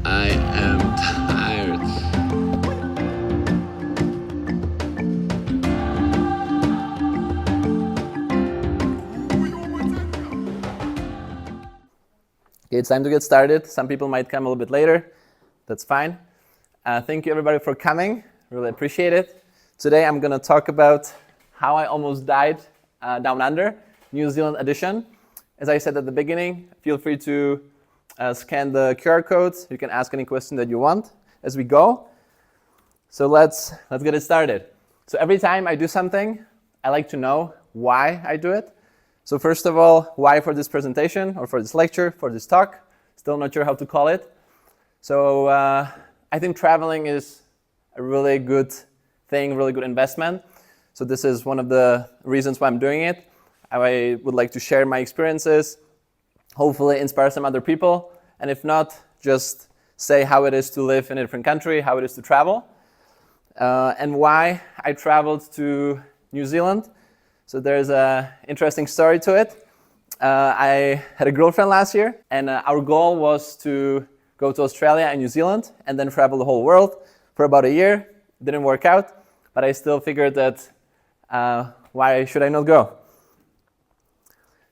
I am tired. Okay, it's time to get started. Some people might come a little bit later. That's fine. Thank you everybody for coming. Really appreciate it. Today I'm going to talk about how I almost died down under, New Zealand edition. As I said at the beginning, feel free to scan the QR codes. You can ask any question that you want as we go. So let's get it started. So every time I do something, I like to know why I do it. So first of all, why for this presentation or for this lecture, for this talk? Still not sure how to call it. So I think traveling is a really good thing, really good investment. So this is one of the reasons why I'm doing it. I would like to share my experiences, hopefully inspire some other people, and if not, just say how it is to live in a different country, how it is to travel, and why I traveled to New Zealand. So there's an interesting story to it. I had a girlfriend last year, and our goal was to go to Australia and New Zealand and then travel the whole world for about a year. It didn't work out, but I still figured that why should I not go?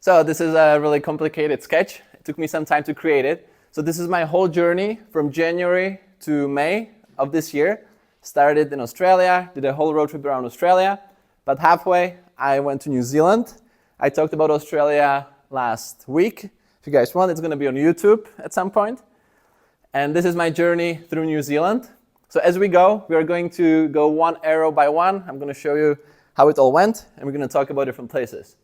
So this is a really complicated sketch. It took me some time to create it. So this is my whole journey from January to May of this year. Started in Australia, did a whole road trip around Australia, but halfway I went to New Zealand. I talked about Australia last week. If you guys want, it's going to be on YouTube at some point. And this is my journey through New Zealand. So as we go, we are going to go one arrow by one. I'm going to show you how it all went, and we're going to talk about different places.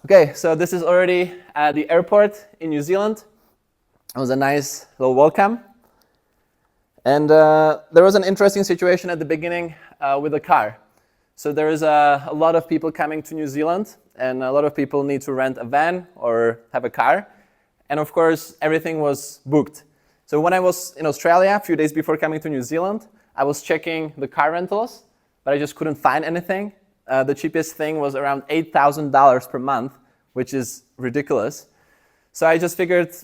Okay, so this is already at the airport in New Zealand. It was a nice little welcome. And there was an interesting situation at the beginning with the car. So there is a lot of people coming to New Zealand, and a lot of people need to rent a van or have a car. And of course, everything was booked. So when I was in Australia, a few days before coming to New Zealand, I was checking the car rentals, but I just couldn't find anything. The cheapest thing was around $8,000 per month, which is ridiculous. So I just figured,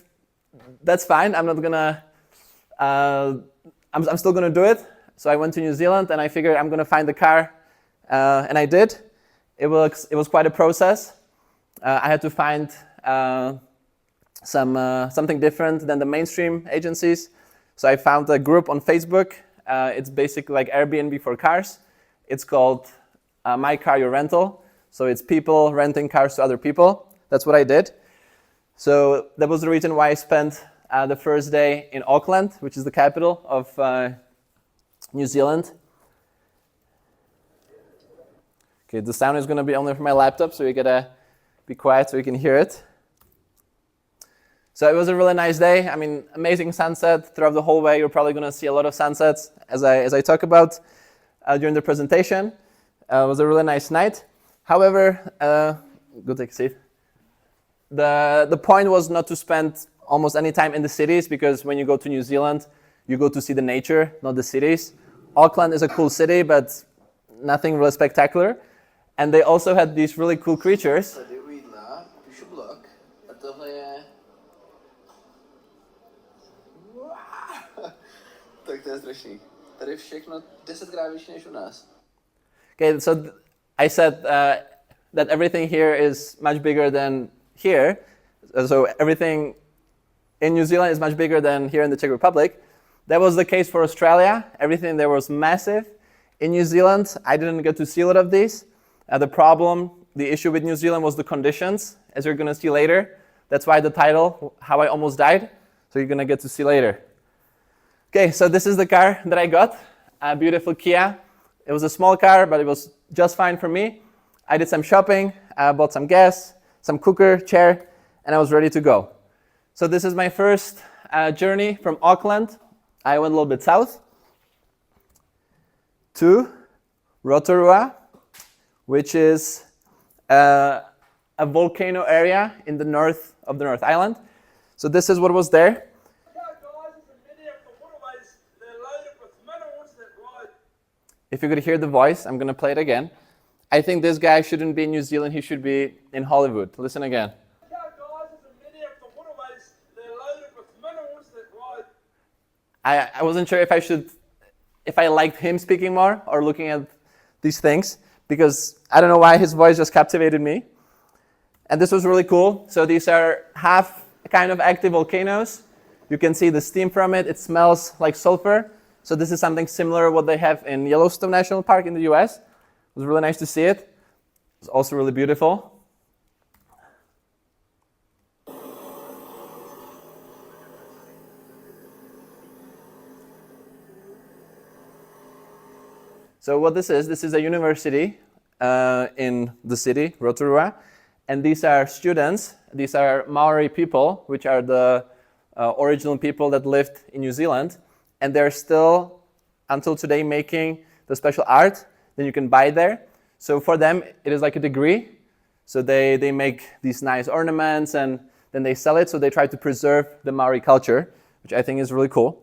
that's fine. I'm not gonna, I'm still gonna do it. So I went to New Zealand, and I figured I'm gonna find the car. And I did. It was quite a process. I had to find something different than the mainstream agencies. So I found a group on Facebook. It's basically like Airbnb for cars. It's called My Car, Your Rental. So it's people renting cars to other people. That's what I did. So that was the reason why I spent the first day in Auckland, which is the capital of New Zealand. Okay, the sound is going to be only from my laptop, so you gotta be quiet so you can hear it. So it was a really nice day. I mean, amazing sunset throughout the whole way. You're probably going to see a lot of sunsets as I talk about during the presentation. It was a really nice night. However, go take a seat. The point was not to spend almost any time in the cities, because when you go to New Zealand, you go to see the nature, not the cities. Auckland is a cool city, but nothing really spectacular. And they also had these really cool creatures. Tady u jídla, píšu blok a tohle je... Tak to je strašný. Tady všechno 10krát větší než u nás. Okay, so I said that everything here is much bigger than here. So everything in New Zealand is much bigger than here in the Czech Republic. That was the case for Australia. Everything there was massive. In New Zealand, I didn't get to see a lot of these. The issue with New Zealand was the conditions, as you're going to see later. That's why the title, How I Almost Died. So you're going to get to see later. Okay, so this is the car that I got, a beautiful Kia. It was a small car, but it was just fine for me. I did some shopping, bought some gas, some cooker, chair, and I was ready to go. So this is my first journey from Auckland. I went a little bit south to Rotorua, which is a volcano area in the north of the North Island. So this is what was there. If you could hear the voice, I'm going to play it again. I think this guy shouldn't be in New Zealand, he should be in Hollywood. Listen again. I wasn't sure if I liked him speaking more or looking at these things, because I don't know why his voice just captivated me. And this was really cool. So these are half kind of active volcanoes. You can see the steam from it. It smells like sulfur. So this is something similar to what they have in Yellowstone National Park in the US. It was really nice to see it. It's also really beautiful. So what this is a university in the city, Rotorua, and these are students. These are Maori people, which are the original people that lived in New Zealand, and they're still, until today, making the special art that you can buy there. So for them, it is like a degree. So they make these nice ornaments, and then they sell it. So they try to preserve the Maori culture, which I think is really cool.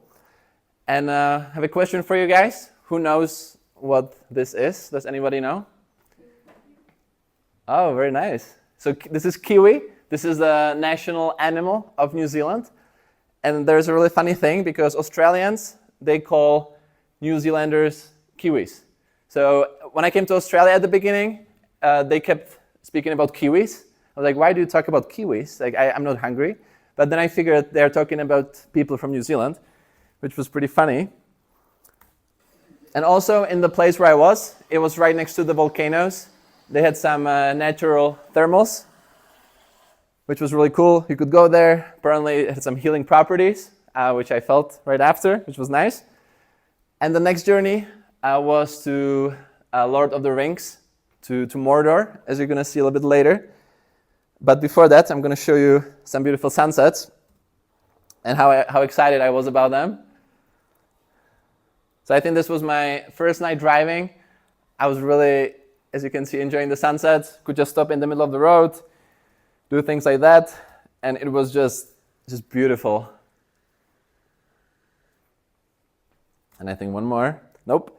And I have a question for you guys. Who knows what this is? Does anybody know? Oh, very nice. So this is kiwi. This is the national animal of New Zealand. And there's a really funny thing, because Australians, they call New Zealanders kiwis. So when I came to Australia at the beginning, they kept speaking about kiwis. I was like, why do you talk about kiwis? Like, I'm not hungry. But then I figured they're talking about people from New Zealand, which was pretty funny. And also in the place where I was, it was right next to the volcanoes. They had some natural thermals, which was really cool. You could go there. Apparently it had some healing properties, which I felt right after, which was nice. And the next journey was to Lord of the Rings, to Mordor, as you're going to see a little bit later. But before that, I'm going to show you some beautiful sunsets and how excited I was about them. So I think this was my first night driving. I was really, as you can see, enjoying the sunsets. Could just stop in the middle of the road, do things like that, and it was just beautiful. And I think one more. Nope.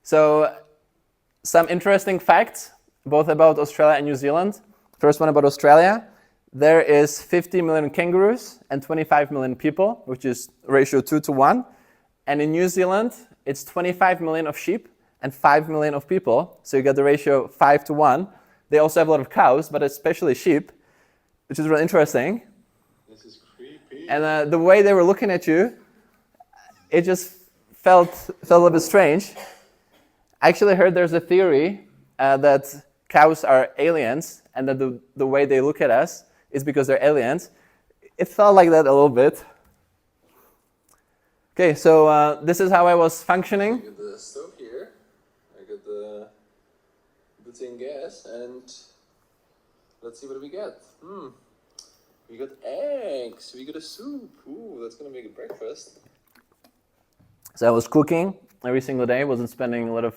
So some interesting facts, both about Australia and New Zealand. First one about Australia. There is 50 million kangaroos and 25 million people, which is ratio 2:1. And in New Zealand, it's 25 million of sheep and 5 million of people. So you get the ratio 5:1. They also have a lot of cows, but especially sheep, which is really interesting. This is creepy. And the way they were looking at you, it just felt a little bit strange. I actually heard there's a theory that cows are aliens, and that the way they look at us is because they're aliens. It felt like that a little bit. Okay, so this is how I was functioning. I got the stove here. I got the butane gas, and let's see what we get. We got eggs. We got a soup. Ooh, that's gonna make a breakfast. So I was cooking every single day. Wasn't spending a lot of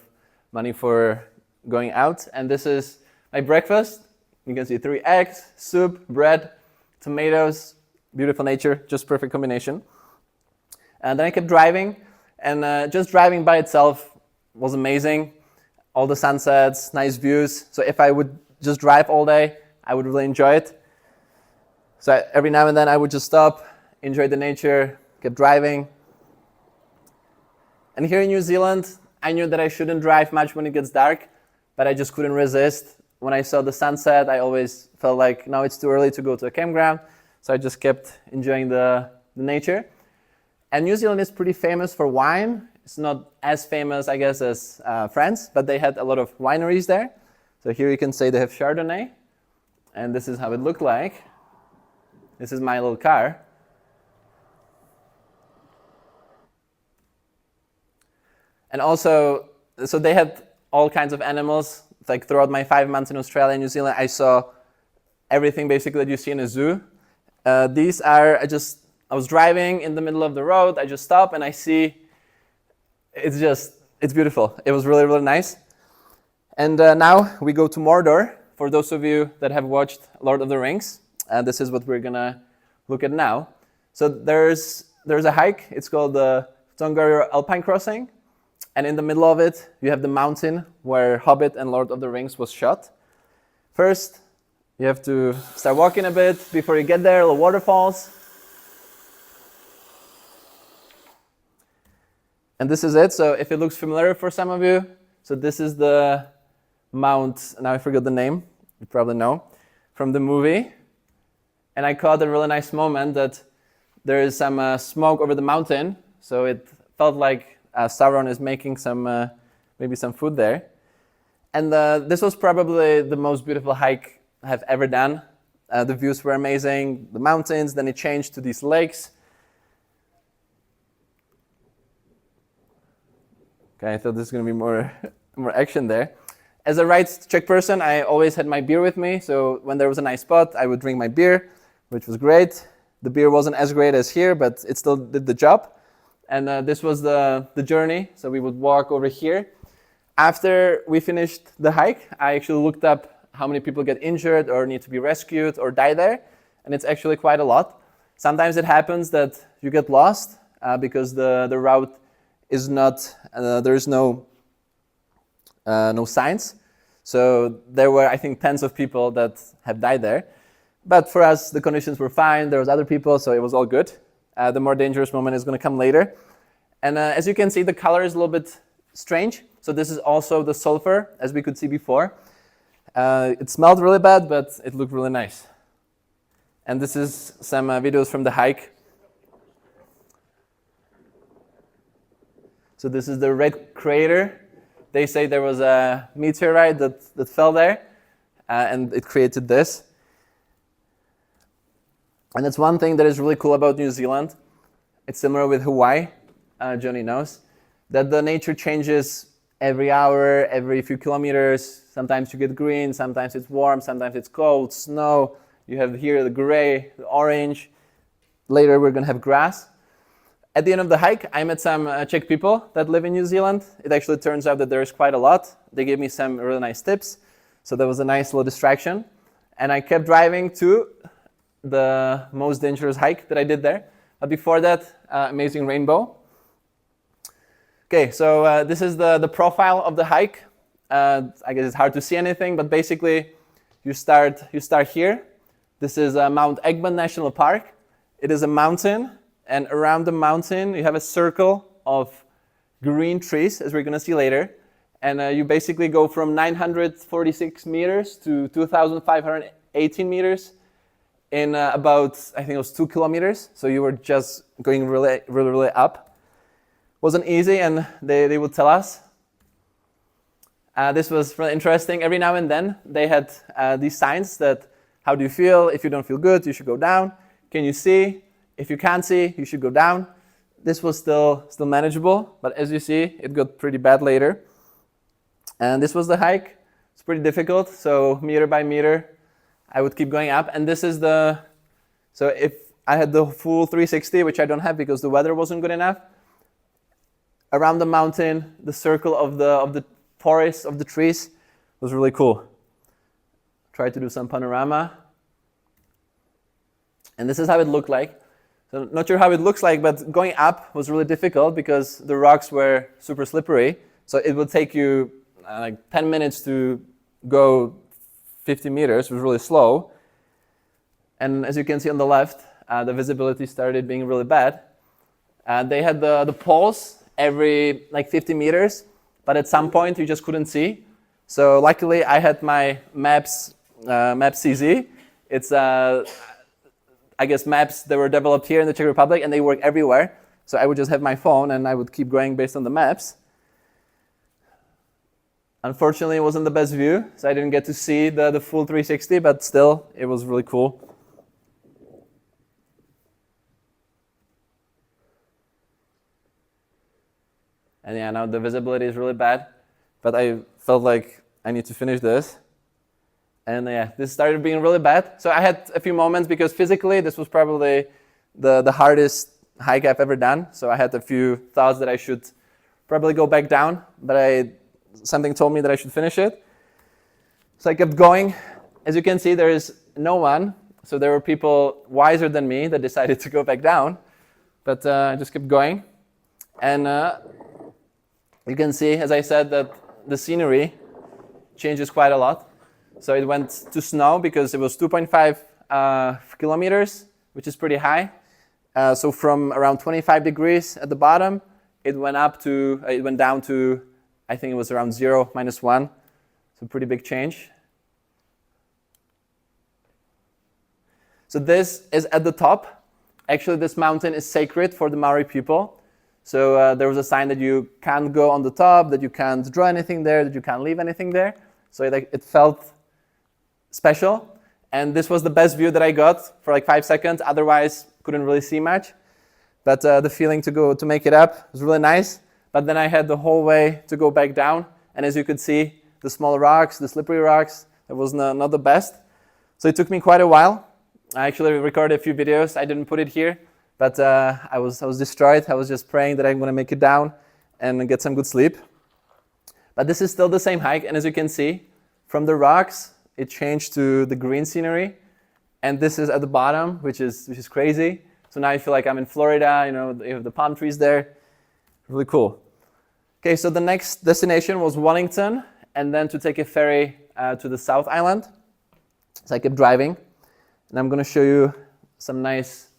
money for going out. And this is my breakfast. You can see 3 eggs, soup, bread, tomatoes, beautiful nature, just perfect combination. And then I kept driving, and just driving by itself was amazing. All the sunsets, nice views. So if I would just drive all day, I would really enjoy it. So every now and then I would just stop, enjoy the nature, keep driving. And here in New Zealand, I knew that I shouldn't drive much when it gets dark, but I just couldn't resist. When I saw the sunset, I always felt like, no, it's too early to go to a campground. So I just kept enjoying the nature. And New Zealand is pretty famous for wine. It's not as famous, I guess, as France, but they had a lot of wineries there. So here you can say they have Chardonnay. And this is how it looked like. This is my little car. And also, so they had all kinds of animals. Like throughout my 5 months in Australia and New Zealand, I saw everything basically that you see in a zoo. These are, I was driving in the middle of the road. I just stop and I see, it's beautiful. It was really, really nice. And now we go to Mordor. For those of you that have watched Lord of the Rings, this is what we're gonna look at now. So there's a hike. It's called the Tongariro Alpine Crossing. And in the middle of it, you have the mountain where Hobbit and Lord of the Rings was shot. First, you have to start walking a bit. Before you get there, little waterfalls. And this is it. So if it looks familiar for some of you, so this is the Mount, now I forgot the name, you probably know, from the movie. And I caught a really nice moment that there is some smoke over the mountain. So it felt like Sauron is making some, maybe some food there. And this was probably the most beautiful hike I have ever done. The views were amazing, the mountains, then it changed to these lakes. Okay, I thought this was going to be more action there. As a right Czech person, I always had my beer with me. So when there was a nice spot, I would drink my beer, which was great. The beer wasn't as great as here, but it still did the job. And this was the journey. So we would walk over here. After we finished the hike, I actually looked up how many people get injured or need to be rescued or die there. And it's actually quite a lot. Sometimes it happens that you get lost because the route is not, there is no signs. So there were, I think, tens of people that have died there. But for us, the conditions were fine. There was other people, so it was all good. The more dangerous moment is going to come later. And as you can see, the color is a little bit strange. So this is also the sulfur, as we could see before. It smelled really bad, but it looked really nice. And this is some videos from the hike. So this is the red crater. They say there was a meteorite that fell there, and it created this. And that's one thing that is really cool about New Zealand. It's similar with Hawaii, Johnny knows, that the nature changes every hour, every few kilometers. Sometimes you get green, sometimes it's warm, sometimes it's cold, snow. You have here the gray, the orange. Later we're going to have grass. At the end of the hike, I met some Czech people that live in New Zealand. It actually turns out that there's quite a lot. They gave me some really nice tips. So that was a nice little distraction. And I kept driving to the most dangerous hike that I did there. But before that, amazing rainbow. Okay, so this is the profile of the hike. I guess it's hard to see anything, but basically you start here. This is Mount Egmont National Park. It is a mountain, and around the mountain you have a circle of green trees, as we're going to see later. And you basically go from 946 meters to 2,518 meters in about, I think it was 2 kilometers. So you were just going really up. Wasn't easy, and they would tell us. This was really interesting. Every now and then they had these signs that, how do you feel? If you don't feel good, you should go down. Can you see? If you can't see, you should go down. This was still manageable, but as you see, it got pretty bad later. And this was the hike. It's pretty difficult, so meter by meter, I would keep going up. And this is so if I had the full 360, which I don't have because the weather wasn't good enough, around the mountain, the circle of the forest, of the trees, was really cool. Tried to do some panorama. And this is how it looked like. So not sure how it looks like, but going up was really difficult because the rocks were super slippery. So it would take you like 10 minutes to go 50 meters. It was really slow. And as you can see on the left, the visibility started being really bad. They had the poles every like 50 meters, but at some point you just couldn't see. So luckily I had my Maps CZ. It's I guess maps that were developed here in the Czech Republic, and they work everywhere. So I would just have my phone and I would keep going based on the maps. Unfortunately, it wasn't the best view, so I didn't get to see the full 360, but still, it was really cool. And yeah, now the visibility is really bad, but I felt like I need to finish this. And yeah, this started being really bad. So I had a few moments because physically this was probably the hardest hike I've ever done. So I had a few thoughts that I should probably go back down, but something told me that I should finish it. So I kept going. As you can see, there is no one. So there were people wiser than me that decided to go back down, but I just kept going. And you can see, as I said, that the scenery changes quite a lot. So it went to snow because it was 2.5 kilometers, which is pretty high. So from around 25 degrees at the bottom it went down to, I think it was around 0, -1. So pretty big change. So this is at the top. Actually, this mountain is sacred for the Maori people. So there was a sign that you can't go on the top, that you can't draw anything there, that you can't leave anything there. So it felt special. And this was the best view that I got for like 5 seconds. Otherwise, couldn't really see much. But the feeling to make it up was really nice. But then I had the whole way to go back down. And as you could see, the small rocks, the slippery rocks, it was not the best. So it took me quite a while. I actually recorded a few videos. I didn't put it here, but I was destroyed. I was just praying that I'm going to make it down and get some good sleep. But this is still the same hike. And as you can see, from the rocks, it changed to the green scenery. And this is at the bottom, which is crazy. So now I feel like I'm in Florida, you have the palm trees there. Really cool. Okay, so the next destination was Wellington, and then to take a ferry to the South Island. So I kept driving, and I'm going to show you some nice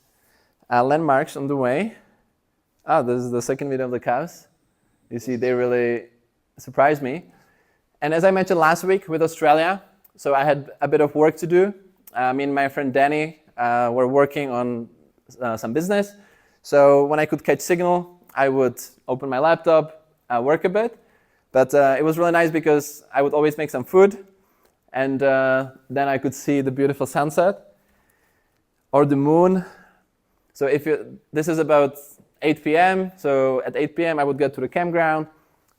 landmarks on the way. This is the second video of the cows. You see, they really surprised me. And as I mentioned last week with Australia, so I had a bit of work to do. Me and my friend Danny were working on some business. So when I could catch signal, I would open my laptop, work a bit. But it was really nice because I would always make some food, and then I could see the beautiful sunset or the moon. So this is about 8 p.m. So at 8 p.m. I would get to the campground,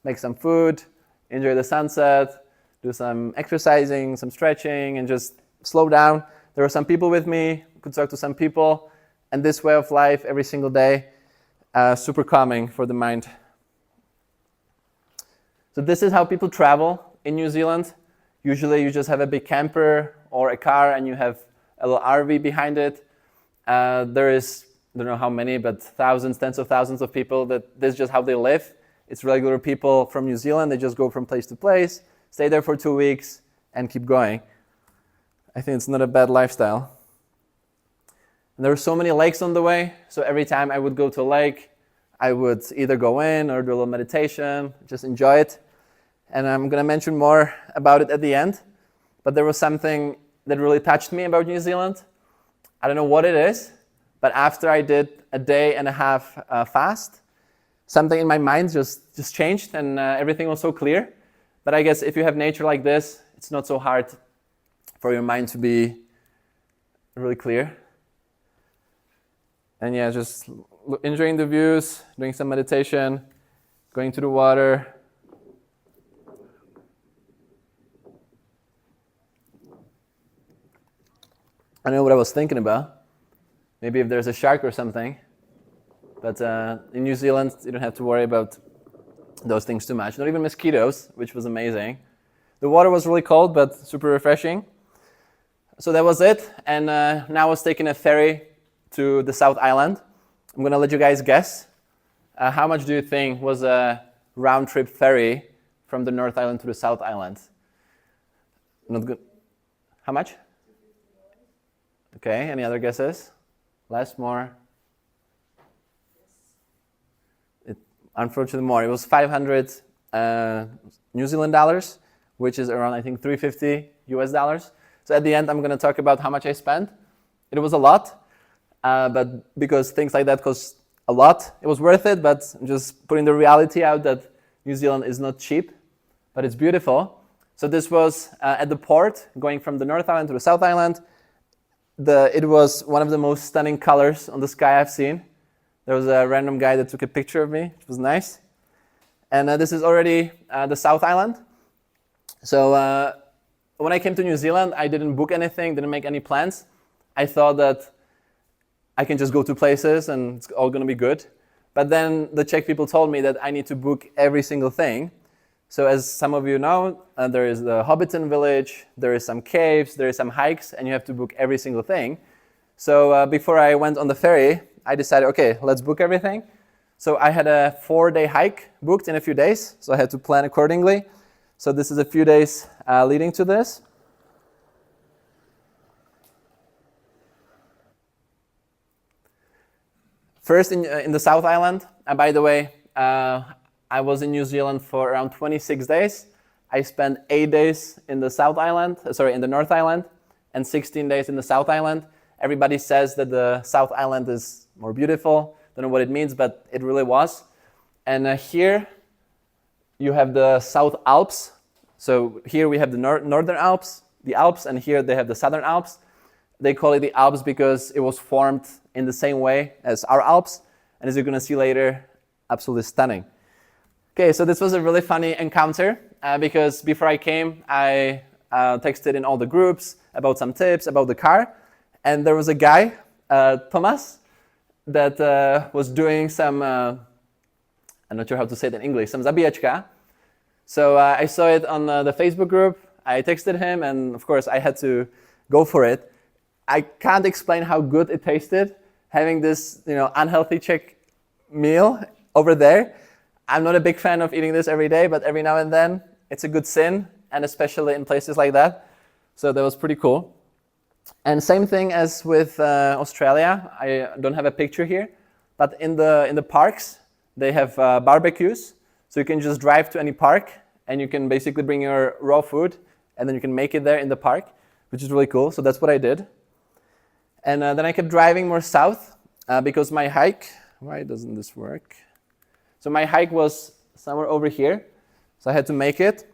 make some food, enjoy the sunset, do some exercising, some stretching, and just slow down. There were some people with me, could talk to some people, and this way of life every single day, super calming for the mind. So this is how people travel in New Zealand. Usually you just have a big camper or a car and you have a little RV behind it. There is, I don't know how many, but thousands, tens of thousands of people that this is just how they live. It's regular people from New Zealand. They just go from place to place, stay there for 2 weeks, and keep going. I think it's not a bad lifestyle. And there were so many lakes on the way, so every time I would go to a lake, I would either go in or do a little meditation, just enjoy it. And I'm going to mention more about it at the end. But there was something that really touched me about New Zealand. I don't know what it is, but after I did a day and a half fast, something in my mind just changed, and everything was so clear. But I guess if you have nature like this, it's not so hard for your mind to be really clear. And yeah, just enjoying the views, doing some meditation, going to the water. I know what I was thinking about. Maybe if there's a shark or something. But in New Zealand, you don't have to worry about those things too much. Not even mosquitoes, which was amazing. The water was really cold, but super refreshing. So that was it. And now I was taking a ferry to the South Island. I'm going to let you guys guess. How much do you think was a round-trip ferry from the North Island to the South Island? Not good. How much? Okay, any other guesses? Less, more? Unfortunately, more. It was 500 New Zealand dollars, which is around, I think, $350 US dollars. So at the end, I'm going to talk about how much I spent. It was a lot, but because things like that cost a lot, it was worth it. But I'm just putting the reality out that New Zealand is not cheap, but it's beautiful. So this was at the port, going from the North Island to the South Island. It was one of the most stunning colors on the sky I've seen. There was a random guy that took a picture of me, which was nice. And this is already the South Island. So when I came to New Zealand, I didn't book anything, didn't make any plans. I thought that I can just go to places and it's all going to be good. But then the Czech people told me that I need to book every single thing. So as some of you know, there is the Hobbit village, there is some caves, there is some hikes, and you have to book every single thing. So before I went on the ferry, I decided, okay, let's book everything. So I had a 4-day hike booked in a few days, so I had to plan accordingly. So this is a few days leading to this. First in the South Island, and by the way, I was in New Zealand for around 26 days. I spent 8 days in the in the North Island, and 16 days in the South Island. Everybody says that the South Island is more beautiful. Don't know what it means, but it really was. And here you have the South Alps. So here we have the Northern Alps, and here they have the Southern Alps. They call it the Alps because it was formed in the same way as our Alps. And as you're going to see later, absolutely stunning. Okay, so this was a really funny encounter because before I came, I texted in all the groups about some tips about the car. And there was a guy, Thomas, that was doing some, I'm not sure how to say it in English, some zabíjačka. So I saw it on the Facebook group. I texted him, and of course I had to go for it. I can't explain how good it tasted, having this unhealthy Czech meal over there. I'm not a big fan of eating this every day, but every now and then it's a good sin, and especially in places like that. So that was pretty cool. And same thing as with Australia. I don't have a picture here, but in the parks they have barbecues. So you can just drive to any park, and you can basically bring your raw food, and then you can make it there in the park, which is really cool. So that's what I did. And then I kept driving more south because my hike, why doesn't this work? So my hike was somewhere over here, so I had to make it.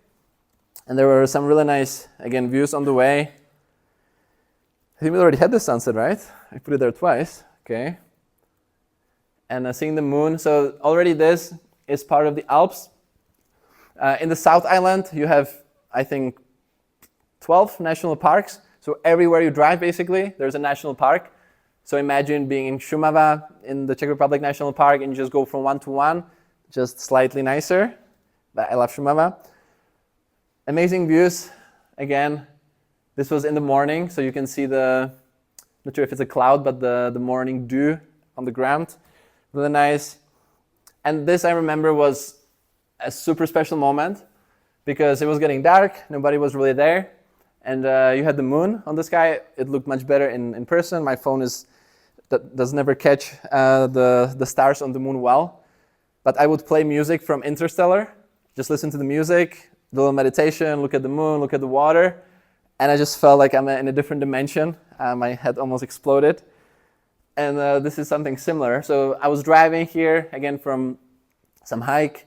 And there were some really nice, again, views on the way. I think we already had the sunset, right? I put it there twice, okay. And seeing the moon, so already this is part of the Alps. In the South Island, you have, I think, 12 national parks. So everywhere you drive, basically, there's a national park. So imagine being in Šumava, in the Czech Republic National Park, and you just go from one to one, just slightly nicer. But I love Šumava. Amazing views. Again, this was in the morning, so you can see not sure if it's a cloud, but the morning dew on the ground. Really nice. And this, I remember, was a super special moment because it was getting dark, nobody was really there. And you had the moon on the sky. It looked much better in person. My phone does never catch the stars on the moon well. But I would play music from Interstellar, just listen to the music, do a little meditation, look at the moon, look at the water. And I just felt like I'm in a different dimension. My head almost exploded. And this is something similar. So I was driving here, again, from some hike.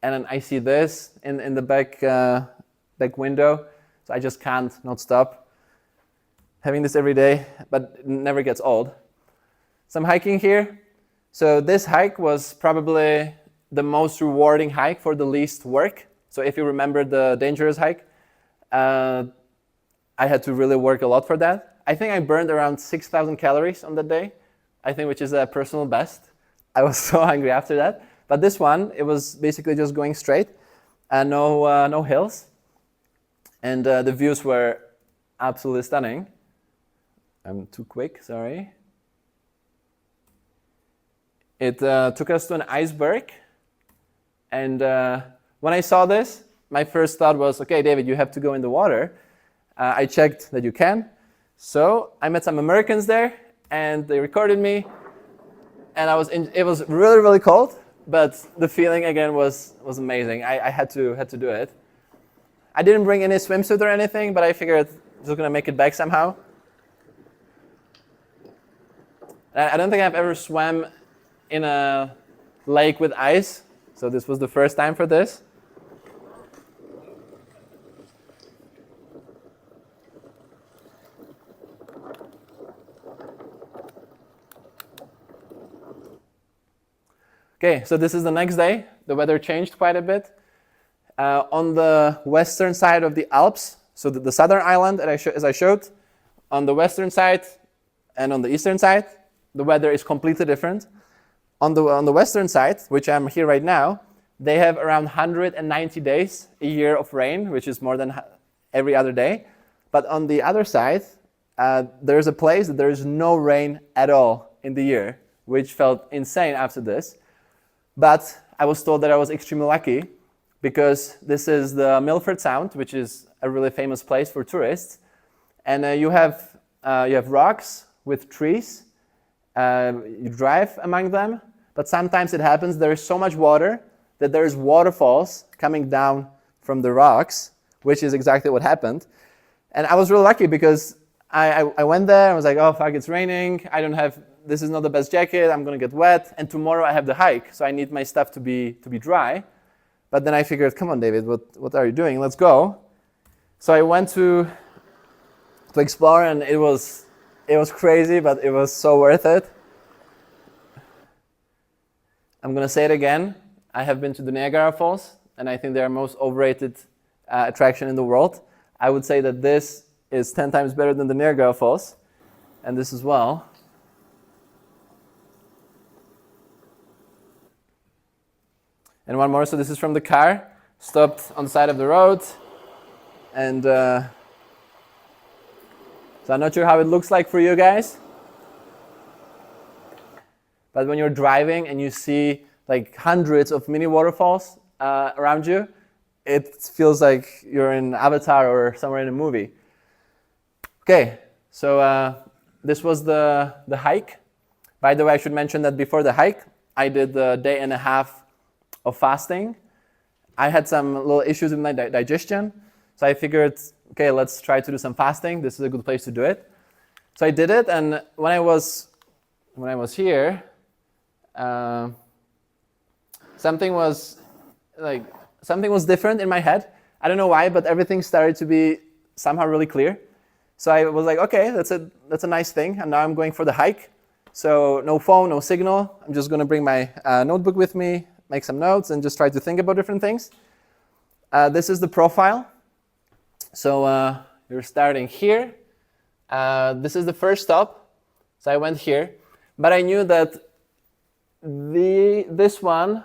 And then I see this in the back window. So I just can't not stop having this every day, but it never gets old. Some hiking here. So this hike was probably the most rewarding hike for the least work. So if you remember the dangerous hike, I had to really work a lot for that. I think I burned around 6,000 calories on that day, I think, which is a personal best. I was so hungry after that. But this one, it was basically just going straight, no hills. And the views were absolutely stunning. I'm too quick, sorry. It took us to an iceberg. And when I saw this, my first thought was, okay, David, you have to go in the water. I checked that you can. So I met some Americans there, and they recorded me. And it was really, really cold, but the feeling, again, was amazing. I had to do it. I didn't bring any swimsuit or anything, but I figured I was going to make it back somehow. I don't think I've ever swam in a lake with ice, so this was the first time for this. Okay, so this is the next day. The weather changed quite a bit. On the western side of the Alps, so the southern island, as I showed, on the western side and on the eastern side, the weather is completely different. On the western side, which I'm here right now, they have around 190 days a year of rain, which is more than every other day. But on the other side, there's a place that there is no rain at all in the year, which felt insane after this. But I was told that I was extremely lucky because this is the Milford Sound, which is a really famous place for tourists. And you have rocks with trees. You drive among them, but sometimes it happens there is so much water that there's waterfalls coming down from the rocks, which is exactly what happened. And I was really lucky because I went there and was like, oh fuck, it's raining. This is not the best jacket. I'm gonna get wet. And tomorrow I have the hike, so I need my stuff to be dry. But then I figured, come on, David, what are you doing? Let's go. So I went to explore, and it was crazy, but it was so worth it. I'm gonna say it again. I have been to the Niagara Falls, and I think they are most overrated attraction in the world. I would say that this is 10 times better than the Niagara Falls, and this as well. And one more, so this is from the car, stopped on the side of the road, and so I'm not sure how it looks like for you guys, but when you're driving and you see like hundreds of mini waterfalls around you, it feels like you're in Avatar or somewhere in a movie. Okay, so this was the hike. By the way, I should mention that before the hike, I did a day and a half of fasting. I had some little issues with my digestion, so I figured, okay, let's try to do some fasting. This is a good place to do it. So I did it, and when I was here, something was different in my head. I don't know why, but everything started to be somehow really clear. So I was like, okay, that's a nice thing. And now I'm going for the hike. So no phone, no signal. I'm just going to bring my notebook with me, make some notes, and just try to think about different things. This is the profile. So you're starting here. This is the first stop. So I went here. But I knew that this one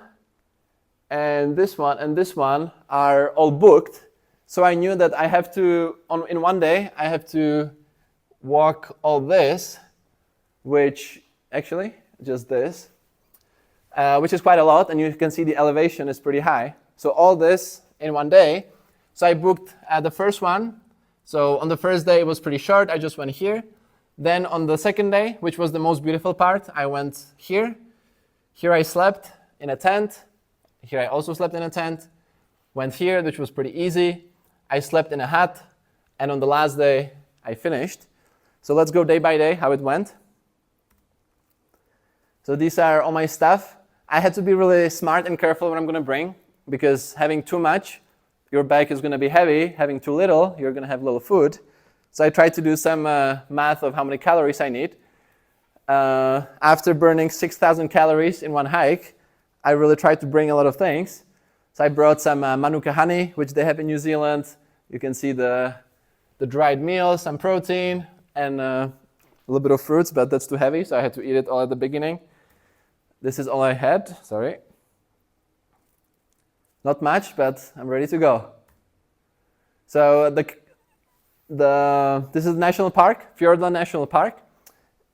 and this one and this one are all booked. So I knew that I have to, in one day, I have to walk all this, which actually, just this, which is quite a lot, and you can see the elevation is pretty high. So all this in one day. So I booked the first one. So on the first day, it was pretty short. I just went here. Then on the second day, which was the most beautiful part, I went here. Here I slept in a tent. Here I also slept in a tent. Went here, which was pretty easy. I slept in a hut. And on the last day, I finished. So let's go day by day, how it went. So these are all my stuff. I had to be really smart and careful what I'm going to bring, because having too much, your bag is going to be heavy. Having too little, you're going to have little food. So I tried to do some math of how many calories I need. After burning 6,000 calories in one hike, I really tried to bring a lot of things. So I brought some manuka honey, which they have in New Zealand. You can see the dried meal, some protein, and a little bit of fruits, but that's too heavy, so I had to eat it all at the beginning. This is all I had, sorry. Not much, but I'm ready to go. So this is the national park, Fiordland National Park.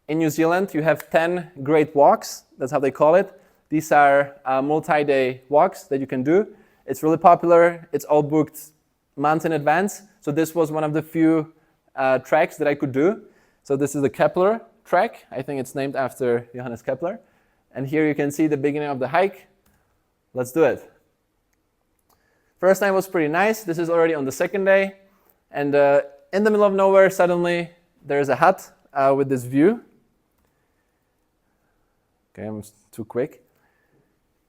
In New Zealand, you have 10 great walks, that's how they call it. These are multi-day walks that you can do. It's really popular. It's all booked months in advance. So this was one of the few tracks that I could do. So this is the Kepler track. I think it's named after Johannes Kepler. And here you can see the beginning of the hike. Let's do it. First night was pretty nice. This is already on the second day. And in the middle of nowhere, suddenly there's a hut with this view. Okay, I'm too quick.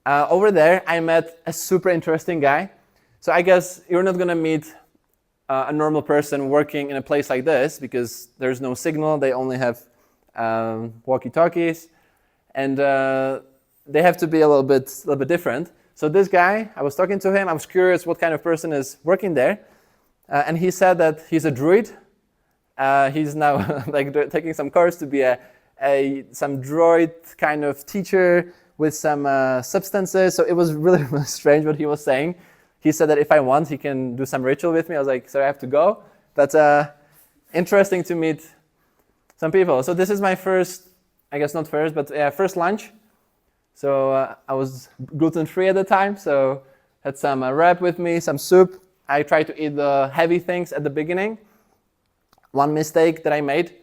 Over there, I met a super interesting guy. So I guess you're not going to meet a normal person working in a place like this because there's no signal. They only have walkie-talkies. And they have to be a little bit different. So this guy, I was talking to him. I was curious what kind of person is working there. And he said that he's a druid. He's now taking some course to be some droid kind of teacher with some substances. So it was really, really strange what he was saying. He said that if I want, he can do some ritual with me. I was like, sorry, I have to go. But interesting to meet some people. So this is my first, I guess not first, but first lunch. So I was gluten-free at the time, so had some wrap with me, some soup. I tried to eat the heavy things at the beginning. One mistake that I made,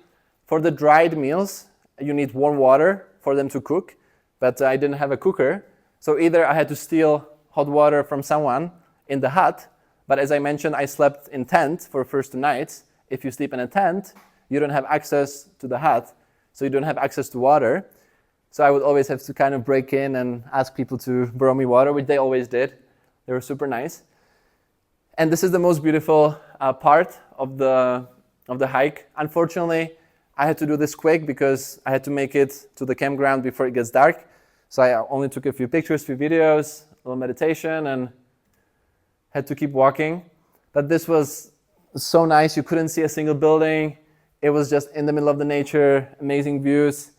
for the dried meals, you need warm water for them to cook. but I didn't have a cooker. So either I had to steal hot water from someone in the hut, but as I mentioned, I slept in tent for first 2 nights. If you sleep in a tent, you don't have access to the hut, so you don't have access to water. So I would always have to kind of break in and ask people to borrow me water, which they always did. They were super nice. And this is the most beautiful part of the hike. Unfortunately, I had to do this quick because I had to make it to the campground before it gets dark. So I only took a few pictures, few videos, a little meditation, and had to keep walking. But this was so nice. You couldn't see a single building. It was just in the middle of the nature, amazing views.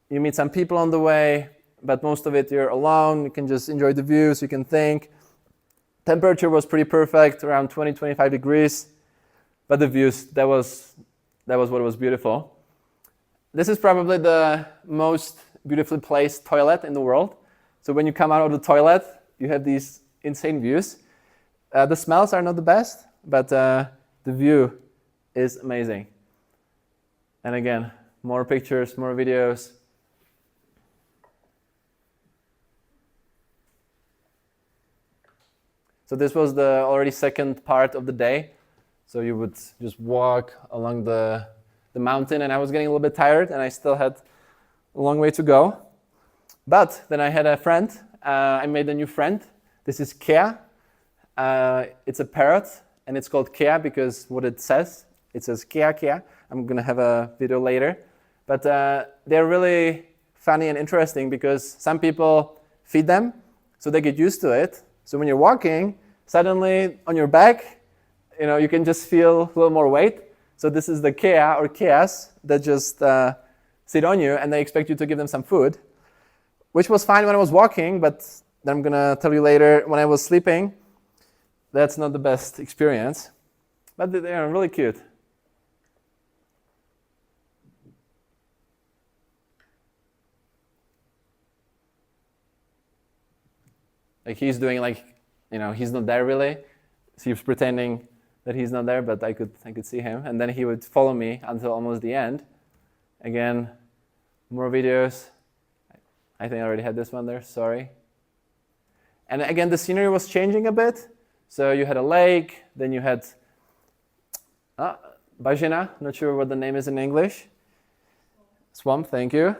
You meet some people on the way, but most of it you're alone. You can just enjoy the views, you can think. Temperature was pretty perfect, around 20, 25 degrees. But the views, that was what was beautiful. This is probably the most beautifully placed toilet in the world. So when you come out of the toilet, you have these insane views. The smells are not the best, but the view is amazing. And again, more pictures, more videos. So this was the already second part of the day. So you would just walk along the mountain, and I was getting a little bit tired, and I still had a long way to go. But then I had a friend. I made a new friend. This is Kea. It's a parrot, and it's called Kea because what it says Kea, Kea. I'm going to have a video later. But they're really funny and interesting because some people feed them, so they get used to it. So when you're walking, suddenly on your back, you can just feel a little more weight. So this is the Kea or keas that just sit on you, and they expect you to give them some food, which was fine when I was walking, but then I'm going to tell you later, when I was sleeping, that's not the best experience. But they're really cute. Like he's doing he's not there really. So he's pretending that he's not there, but I could see him. And then he would follow me until almost the end. Again, more videos. I think I already had this one there, sorry. And again, the scenery was changing a bit. So you had a lake, then you had Bajina, not sure what the name is in English. Swamp, thank you.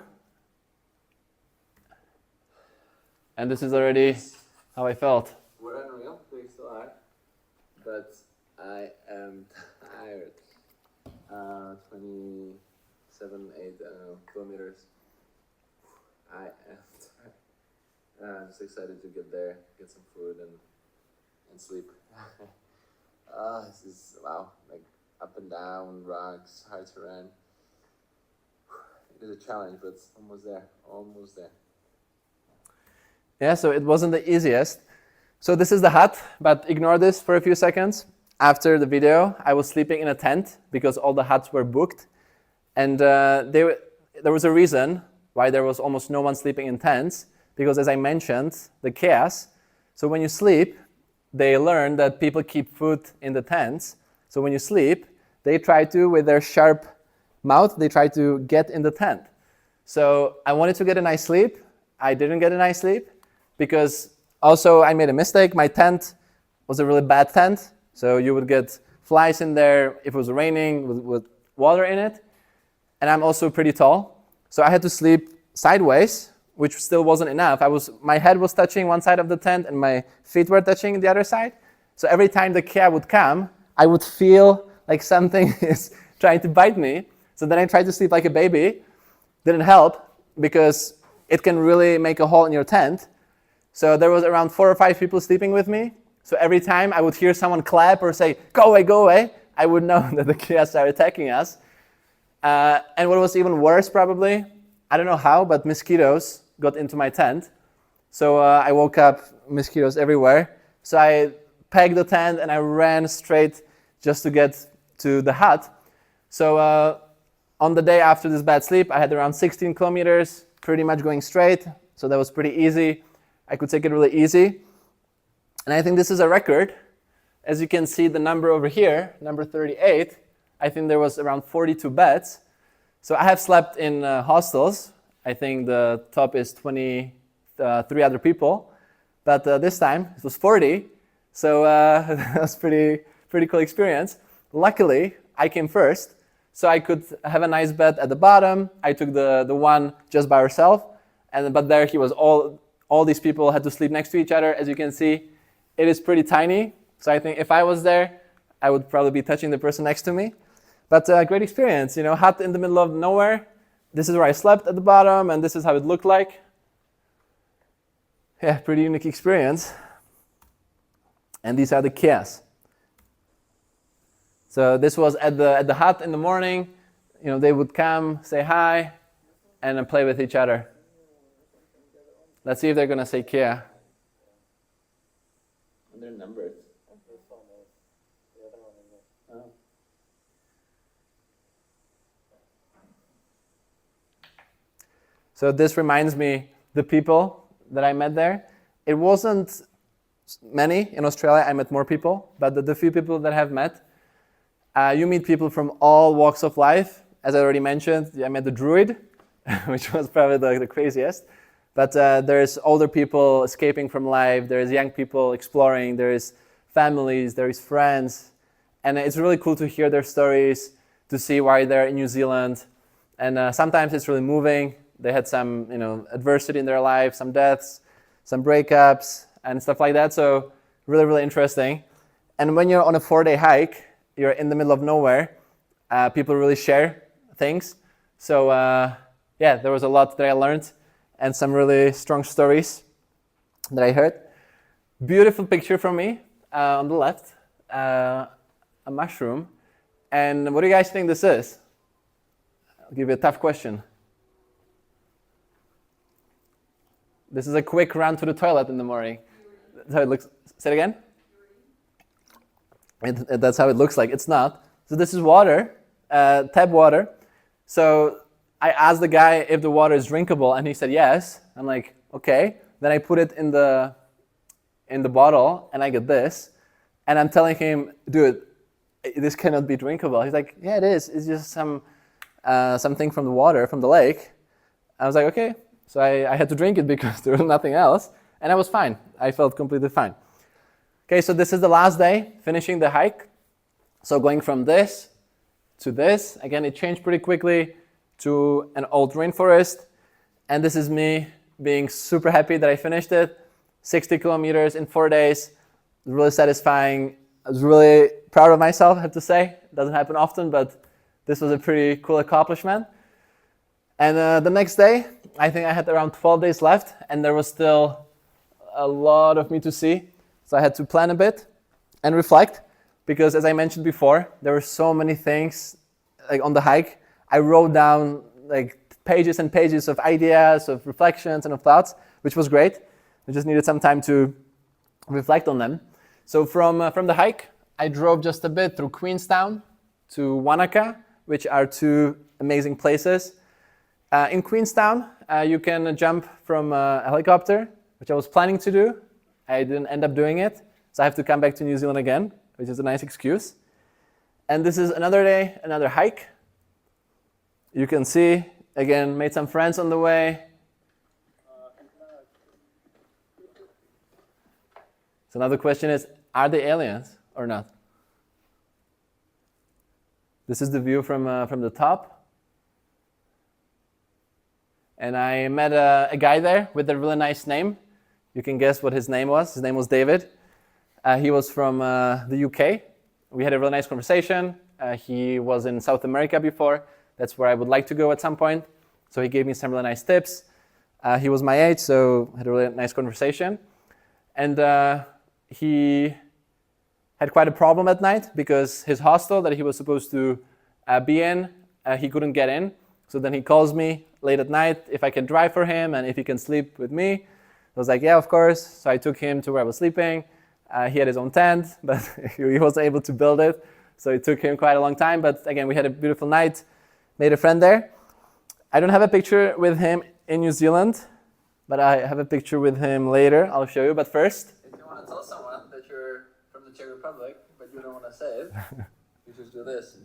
And this is already how I felt. We're unreal, they still are. But I am tired. 27, 8, I don't know, kilometers. I am tired. I'm just excited to get there, get some food and sleep. This is, wow, like up and down, rocks, hard terrain. It is a challenge, but it's almost there. Yeah, so it wasn't the easiest. So this is the hut, but ignore this for a few seconds. After the video, I was sleeping in a tent because all the huts were booked. And there was a reason why there was almost no one sleeping in tents, because as I mentioned, the keas, so when you sleep, they learn that people keep food in the tents. So when you sleep, they try to, with their sharp mouth, they try to get in the tent. So I wanted to get a nice sleep. I didn't get a nice sleep because also I made a mistake. My tent was a really bad tent. So you would get flies in there if it was raining with water in it. And I'm also pretty tall. So I had to sleep sideways, which still wasn't enough. My head was touching one side of the tent and my feet were touching the other side. So every time the kea would come, I would feel like something is trying to bite me. So then I tried to sleep like a baby. Didn't help because it can really make a hole in your tent. So there was around 4 or 5 people sleeping with me. So every time I would hear someone clap or say, go away, I would know that the keas are attacking us. And what was even worse probably, I don't know how, but mosquitoes got into my tent. So I woke up, mosquitoes everywhere. So I pegged the tent and I ran straight just to get to the hut. So on the day after this bad sleep, I had around 16 kilometers, pretty much going straight. So that was pretty easy. I could take it really easy. And I think this is a record. As you can see the number over here, number 38, I think there was around 42 beds. So I have slept in hostels I think the top is 23 other people, but this time it was 40, so that was pretty cool experience. Luckily, I came first, so I could have a nice bed at the bottom. I took the one just by herself, but there he was. All these people had to sleep next to each other. As you can see, it is pretty tiny. So I think if I was there, I would probably be touching the person next to me. But great experience, hut in the middle of nowhere. This is where I slept at the bottom, and this is how it looked like. Yeah, pretty unique experience. And these are the keas. So this was at the hut in the morning. They would come, say hi, and then play with each other. Let's see if they're going to say kea. And they're numbered. Oh. So this reminds me the people that I met there. It wasn't many. In Australia, I met more people, but the few people that I have met, you meet people from all walks of life. As I already mentioned, I met the druid, which was probably the craziest. But there's older people escaping from life, there's young people exploring, there's families, there's friends. And it's really cool to hear their stories, to see why they're in New Zealand. And sometimes it's really moving. They had some adversity in their life, some deaths, some breakups, and stuff like that. So really, really interesting. And when you're on a 4-day hike, you're in the middle of nowhere, people really share things. So yeah, there was a lot that I learned and some really strong stories that I heard. Beautiful picture from me on the left, a mushroom. And what do you guys think this is? I'll give you a tough question. This is a quick run to the toilet in the morning. That's how it looks. Say it again? That's how it looks like. It's not. So this is water, tap water. So I asked the guy if the water is drinkable, and he said yes. I'm like, okay. Then I put it in the bottle, and I get this. And I'm telling him, dude, this cannot be drinkable. He's like, yeah, it is. It's just something from the water, from the lake. I was like, okay. So I had to drink it because there was nothing else. And I was fine. I felt completely fine. Okay, so this is the last day, finishing the hike. So going from this to this. Again, it changed pretty quickly to an old rainforest. And this is me being super happy that I finished it. 60 kilometers in 4 days. It was really satisfying. I was really proud of myself, I have to say. It doesn't happen often, but this was a pretty cool accomplishment. And the next day, I think I had around 12 days left, and there was still a lot of me to see. So I had to plan a bit and reflect, because as I mentioned before, there were so many things like on the hike. I wrote down like pages and pages of ideas, of reflections, and of thoughts, which was great. I just needed some time to reflect on them. So from the hike, I drove just a bit through Queenstown to Wanaka, which are two amazing places. In Queenstown, you can jump from a helicopter, which I was planning to do. I didn't end up doing it, so I have to come back to New Zealand again, which is a nice excuse. And this is another day, another hike. You can see, again, made some friends on the way. So now the question is, are they aliens or not? This is the view from the top. And I met a guy there with a really nice name. You can guess what his name was. His name was David. He was from the UK. We had a really nice conversation. He was in South America before. That's where I would like to go at some point. So he gave me some really nice tips. He was my age, so had a really nice conversation. And he had quite a problem at night because his hostel that he was supposed to be in, he couldn't get in. So then he calls me late at night if I can drive for him and if he can sleep with me. I was like, yeah, of course. So I took him to where I was sleeping. He had his own tent, but he wasn't able to build it. So it took him quite a long time. But again, we had a beautiful night, made a friend there. I don't have a picture with him in New Zealand, but I have a picture with him later. I'll show you. But first, If you want to tell someone that you're from the Czech Republic, but you don't want to say it, you just do this.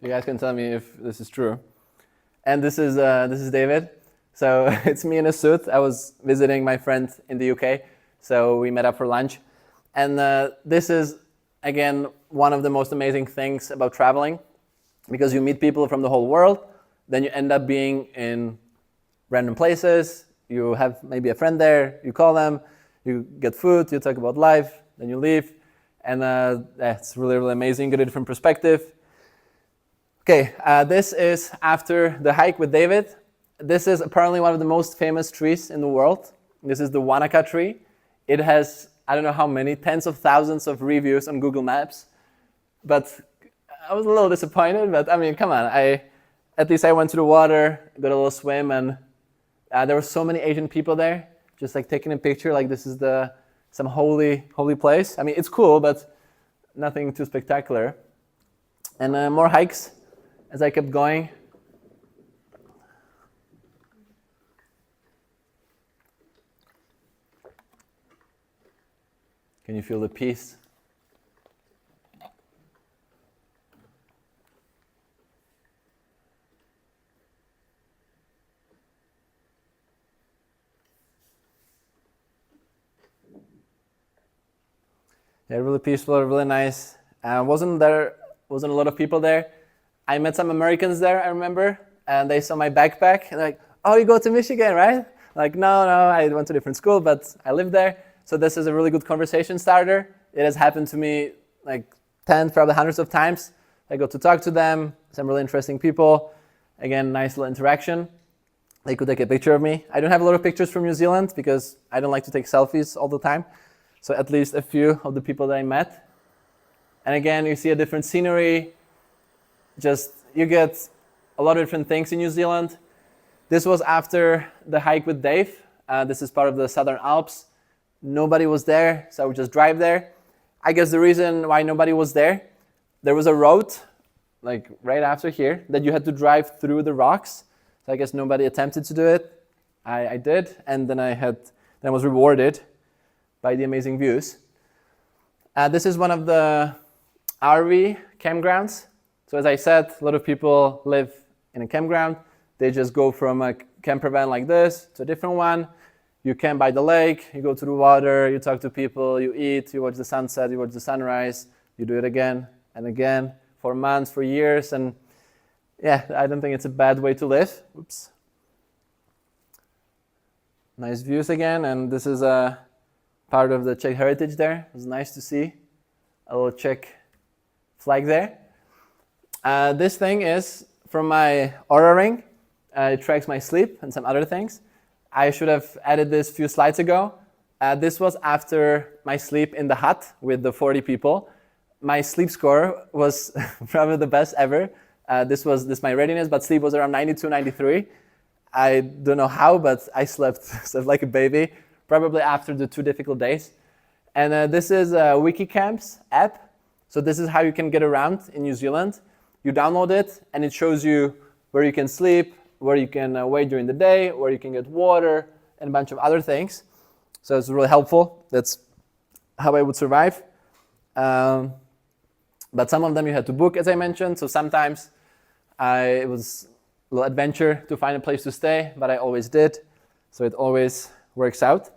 You guys can tell me if this is true. And this is David. So it's me in a suit. I was visiting my friend in the UK, so we met up for lunch. And this is, again, one of the most amazing things about traveling, because you meet people from the whole world, then you end up being in random places, you have maybe a friend there, you call them, you get food, you talk about life, then you leave, and it's really, really amazing, get a different perspective. Okay, this is after the hike with David. This is apparently one of the most famous trees in the world. This is the Wanaka tree. It has, I don't know how many, tens of thousands of reviews on Google Maps, but I was a little disappointed, but I mean, come on. At least I went to the water, got a little swim, and there were so many Asian people there, just like taking a picture, like this is some holy place. I mean, it's cool, but nothing too spectacular. And more hikes as I kept going. Can you feel the peace? Yeah, really peaceful, really nice. Wasn't a lot of people there. I met some Americans there, I remember, and they saw my backpack, and they're like, oh, you go to Michigan, right? Like, no, I went to a different school, but I lived there. So this is a really good conversation starter. It has happened to me like 10, probably hundreds of times. I got to talk to them, some really interesting people. Again, nice little interaction. They could take a picture of me. I don't have a lot of pictures from New Zealand because I don't like to take selfies all the time. So at least a few of the people that I met. And again, you see a different scenery. You get a lot of different things in New Zealand. This was after the hike with Dave. This is part of the Southern Alps. Nobody was there, so I would just drive there. I guess the reason why nobody was there was a road, like right after here, that you had to drive through the rocks. So I guess nobody attempted to do it. I did, and then I was rewarded by the amazing views. This is one of the RV campgrounds. So as I said, a lot of people live in a campground. They just go from a camper van like this to a different one. You camp by the lake, you go to the water, you talk to people, you eat, you watch the sunset, you watch the sunrise, you do it again and again for months, for years, and yeah, I don't think it's a bad way to live. Oops. Nice views again, and this is a part of the Czech heritage there. It was nice to see a little Czech flag there. This thing is from my Oura ring. It tracks my sleep and some other things. I should have added this a few slides ago. This was after my sleep in the hut with the 40 people. My sleep score was probably the best ever. This my readiness, but sleep was around 92, 93. I don't know how, but I slept like a baby, probably after the 2 difficult days. And this is a Wikicamps app. So this is how you can get around in New Zealand. You download it, and it shows you where you can sleep, where you can wait during the day, where you can get water, and a bunch of other things. So it's really helpful. That's how I would survive. But some of them you had to book, as I mentioned. So sometimes it was a little adventure to find a place to stay, but I always did. So it always works out.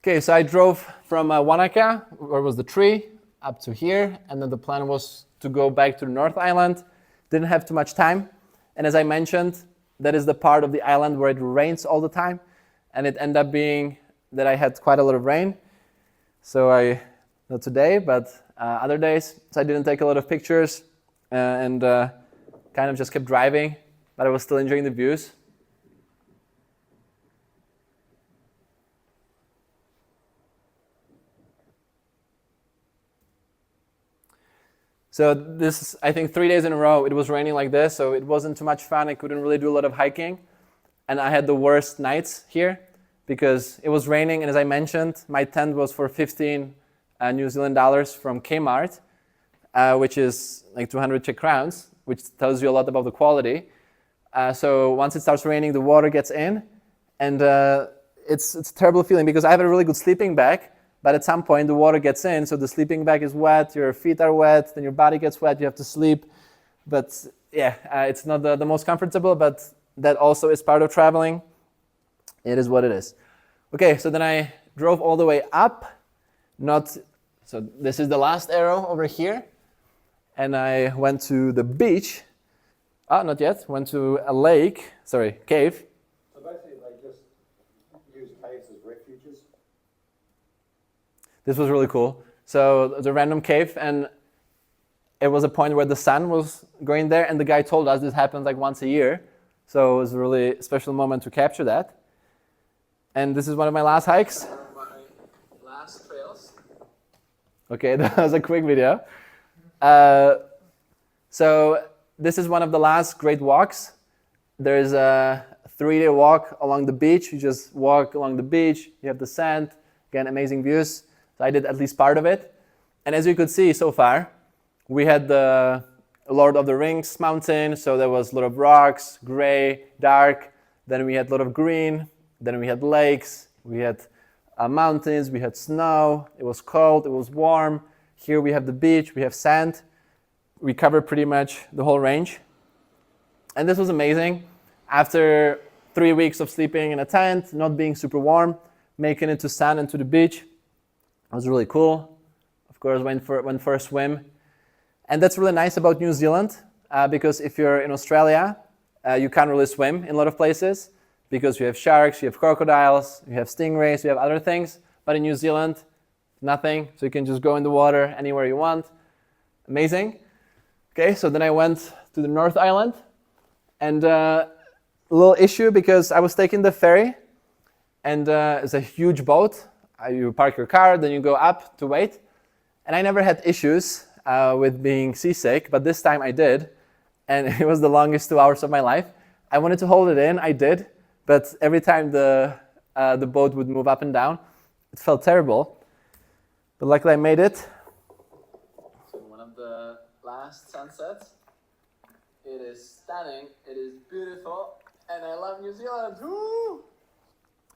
Okay, so I drove from Wanaka, where was the tree, up to here. And then the plan was to go back to the North Island. Didn't have too much time. And as I mentioned, that is the part of the island where it rains all the time. And it ended up being that I had quite a lot of rain. So not today, but other days. So I didn't take a lot of pictures and kind of just kept driving, but I was still enjoying the views. So this, I think 3 days in a row, it was raining like this, so it wasn't too much fun. I couldn't really do a lot of hiking. And I had the worst nights here because it was raining. And as I mentioned, my tent was for 15 New Zealand dollars from Kmart, which is like 200 Czech crowns, which tells you a lot about the quality. So once it starts raining, the water gets in. And it's a terrible feeling because I have a really good sleeping bag. But at some point, the water gets in, so the sleeping bag is wet, your feet are wet, then your body gets wet, you have to sleep But yeah, it's not the most comfortable, but that also is part of traveling. It is what it is. Okay, so then I drove all the way up. So this is the last arrow over here. And I went to the beach. Not yet. Went to a lake, cave. So basically they just use caves as refuges? This was really cool. So the random cave, and it was a point where the sun was going there, and the guy told us this happens like once a year. So it was a really special moment to capture that. And this is one of my last hikes. One of my last trails. Okay, that was a quick video. So this is one of the last great walks. There's a 3-day walk along the beach. You just walk along the beach. You have the sand. Again, amazing views. So I did at least part of it. And as you could see so far, we had the Lord of the Rings mountain. So there was a lot of rocks, gray, dark. Then we had a lot of green. Then we had lakes. We had mountains. We had snow. It was cold. It was warm. Here we have the beach. We have sand. We covered pretty much the whole range. And this was amazing. After 3 weeks of sleeping in a tent, not being super warm, making it to sand and to the beach, it was really cool. Of course, went for a swim. And that's really nice about New Zealand, because if you're in Australia, you can't really swim in a lot of places because you have sharks, you have crocodiles, you have stingrays, you have other things. But in New Zealand, nothing. So you can just go in the water anywhere you want. Amazing. Okay, so then I went to the North Island, and a little issue because I was taking the ferry, and it's a huge boat. You park your car, then you go up to wait. And I never had issues with being seasick, but this time I did, and it was the longest 2 hours of my life. I wanted to hold it in, I did, but every time the boat would move up and down, it felt terrible. But luckily I made it. So one of the last sunsets. It is stunning, it is beautiful, and I love New Zealand. Woo!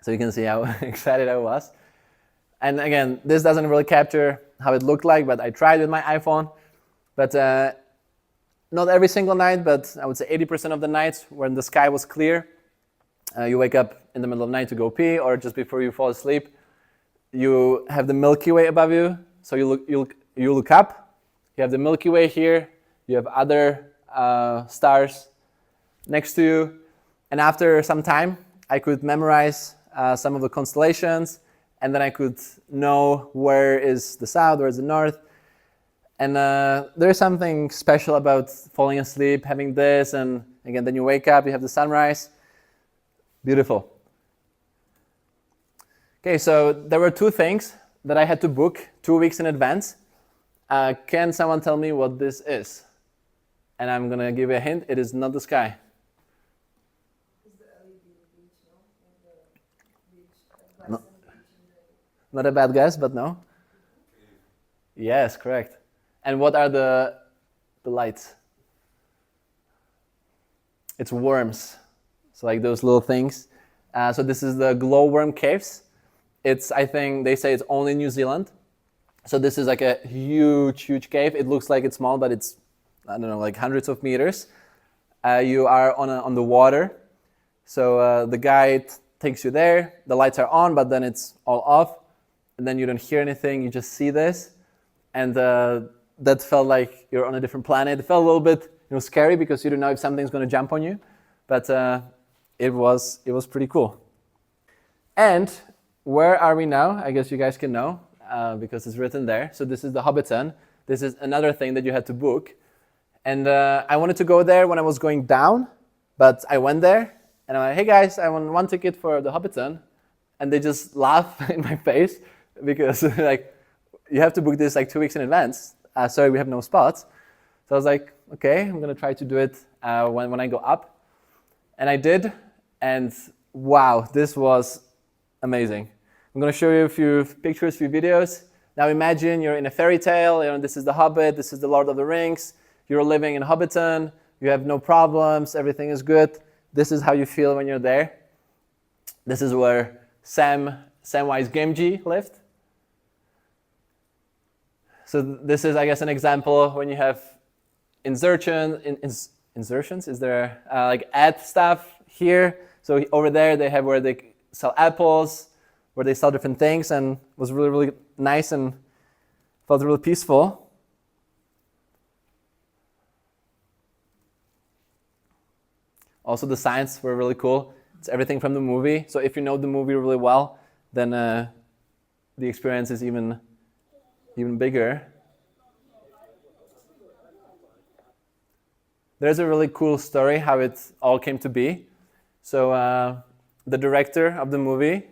So you can see how excited I was. And again, this doesn't really capture how it looked like, but I tried with my iPhone. But not every single night, but I would say 80% of the nights when the sky was clear, you wake up in the middle of the night to go pee, or just before you fall asleep, you have the Milky Way above you. So you look up, you have the Milky Way here, you have other stars next to you. And after some time, I could memorize some of the constellations, and then I could know where is the south, where is the north. And there is something special about falling asleep, having this, and again, then you wake up, you have the sunrise. Beautiful. Okay, so there were 2 things that I had to book 2 weeks in advance. Can someone tell me what this is? And I'm going to give you a hint. It is not the sky. No. Not a bad guess, but no. Yes, correct. And what are the lights? It's worms. So like those little things. So this is the glowworm caves. I think they say it's only in New Zealand. So this is like a huge, huge cave. It looks like it's small, but it's, I don't know, like hundreds of meters. You are on the water. So the guide takes you there. The lights are on, but then it's all off. And then you don't hear anything. You just see this. And that felt like you're on a different planet. It felt a little bit scary because you don't know if something's going to jump on you. But it was pretty cool. And where are we now? I guess you guys can know because it's written there. So this is the Hobbiton. This is another thing that you had to book. And I wanted to go there when I was going down, but I went there and I'm like, hey guys, I want 1 ticket for the Hobbiton. And they just laugh in my face because like, you have to book this like 2 weeks in advance. Sorry, we have no spots. So I was like, okay, I'm going to try to do it when I go up. And I did, and wow, this was amazing. I'm going to show you a few pictures, a few videos. Now imagine you're in a fairy tale. This is the Hobbit, this is the Lord of the Rings. You're living in Hobbiton. You have no problems. Everything is good. This is how you feel when you're there. This is where Samwise Gamgee lived. So this is, I guess, an example when you have insertions. Is there like ad stuff here? So over there they have where they sell apples, where they sell different things, and it was really, really nice and felt really peaceful. Also, the signs were really cool. It's everything from the movie. So if you know the movie really well, then the experience is even bigger. There's a really cool story how it all came to be. So the director of the movie,